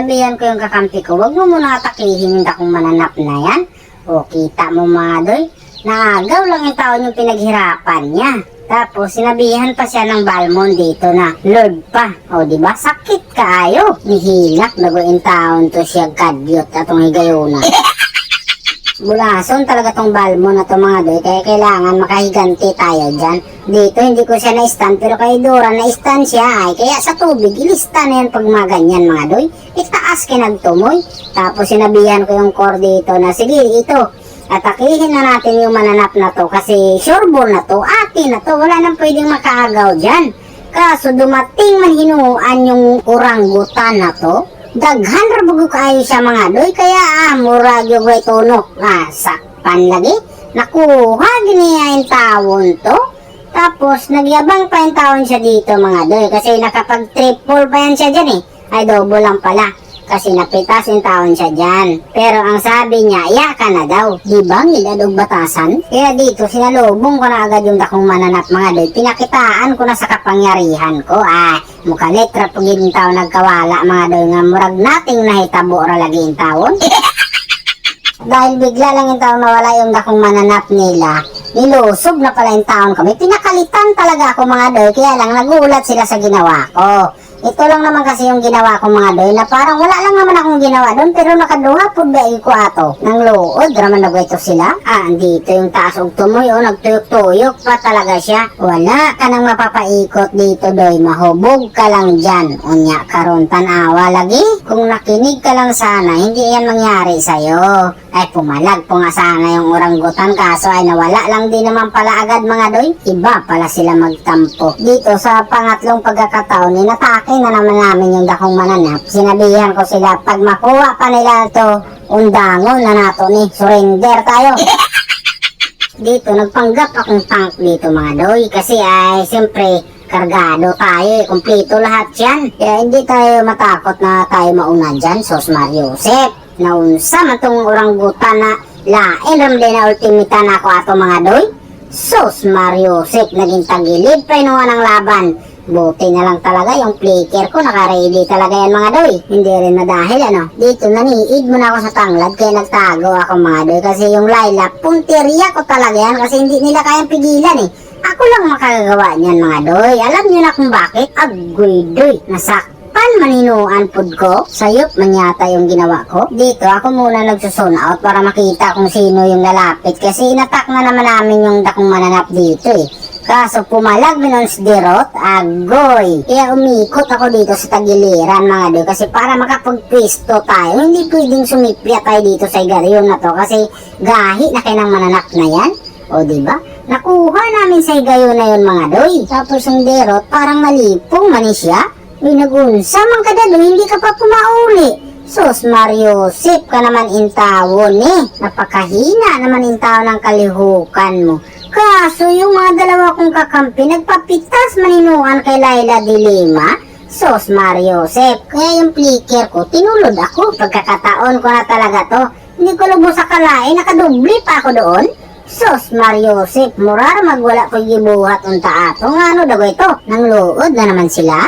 Sabihan ko yung kakampi ko, wag mo muna ataklihin yung dakong mananap na yan. O kita mo mga doy, naagaw lang yung taon yung pinaghirapan niya. Tapos sinabihan pa siya ng Balmon dito na Lord pa. O diba, sakit kaayo. Nihilak na yung taon to siya kadyot atong higayuna. Bulason talaga tong Balmon na to mga doy, kaya kailangan makahiganti tayo dyan. Dito hindi ko siya na-stand, pero kay Dora na-stand siya ay. Kaya sa tubig, ilista na yan pag mga ganyan mga doy. Itaas kinagtumoy. Tapos sinabihan ko yung core dito na sige ito, atakihin na natin yung mananap na to kasi sureball na to, atin na to, wala nang pwedeng makaagaw dyan. Kaso dumating man hinuan yung oranggutan na to, daghan rabugo kayo siya mga doy, kaya murag yung tunok sakpan lagi. Nakuha giniya yung tawon to. Tapos nagyabang pa yung tawon siya dito mga doy kasi nakapag-triple pa yan siya dyan ay double lang pala. Kasi napitas yung taon siya dyan. Pero ang sabi niya, iya ka na daw. Diba nilad batasan? Kaya dito, sinalubong ko na agad yung dakong mananap mga doy. Pinakitaan ko na sa kapangyarihan ko. Mukha letra pag yung taon nagkawala mga doy nga murag nating nahitabo ra lagi yung taon. Dahil bigla lang yung taon nawala yung dakong mananap nila. Nilusob na pala yung taon kami. Pinakalitan talaga ako mga doy. Kaya lang nagulat sila sa ginawa ko. Ito lang naman kasi yung ginawa ko mga doy na parang wala lang naman akong ginawa doon pero nakaduha po ba ko ato ng luod raman na ito sila. Andito yung taas og tumoy nagtuyok-tuyok pa talaga siya. Wala ka nang mapapaikot dito doy, mahubog ka lang dyan. Unya karon tanawa lagi. Kung nakinig ka lang sana hindi yan mangyari sa'yo. Ay pumalag po nga sana yung oranggutan kaso ay nawala lang din naman pala agad mga doy. Iba pala sila magtampo. Dito sa pangatlong pagkakataon inatake na naman namin yung dakong mananap. Sinabihan ko sila pag makuha pa nila to undangon na nato ni surrender tayo. Dito nagpanggap akong tank dito mga doy kasi ay siyempre kargado tayo kumpleto lahat yan. Kaya hindi tayo matakot na tayo mauna dyan. Sos Mariosep naunsa man tong oranggutan na lain ramday na ultimita na ako ato mga doy. Sos Mariosep naging tagilid pa inuwa ng laban. Buti na lang talaga yung flicker ko naka-ready talaga yan mga doy. Hindi rin na dahil dito naniid muna ako sa tanglad kaya nagtago ako mga doy kasi yung lilac punteriya ko talaga yan kasi hindi nila kayang pigilan Ako lang makagagawa niyan mga doy. Alam niyo na kung bakit? Agoy doy. Nasakpan maninuan pod ko. Sayop man yata yung ginawa ko. Dito ako muna nagsusun out para makita kung sino yung lalapit kasi inatak na naman namin yung dakong mananap dito Kaso pumalag minons dirot, agoy. Kaya umikot ako dito sa tagiliran mga doy kasi para makapagpwisto tayo. Hindi pwedeng sumipya tayo dito sa igaryon na to kasi gahi na kayo ng mananap na yan. O diba? Nakuha namin sa higayon na yun mga doy. Tapos yung dirot parang malipong manisya. Uy nagunsa man ka doy, hindi ka pa pumauli. Sos Mariosep ka naman intawon Napakahina naman intawon ng kalihukan mo. Kaso yung mga dalawa kong kakampi nagpapitas maninuan kay Laila Dilima. Sos Mariosep. Kaya yung flicker ko tinulod ako. Pagkakataon ko na talaga to. Hindi ko lubos sa kalain, nakadubli pa ako doon. Sos Mariosep, murar magwala ko gibuhat unta ato. Nga dago ito, nang luod na naman sila.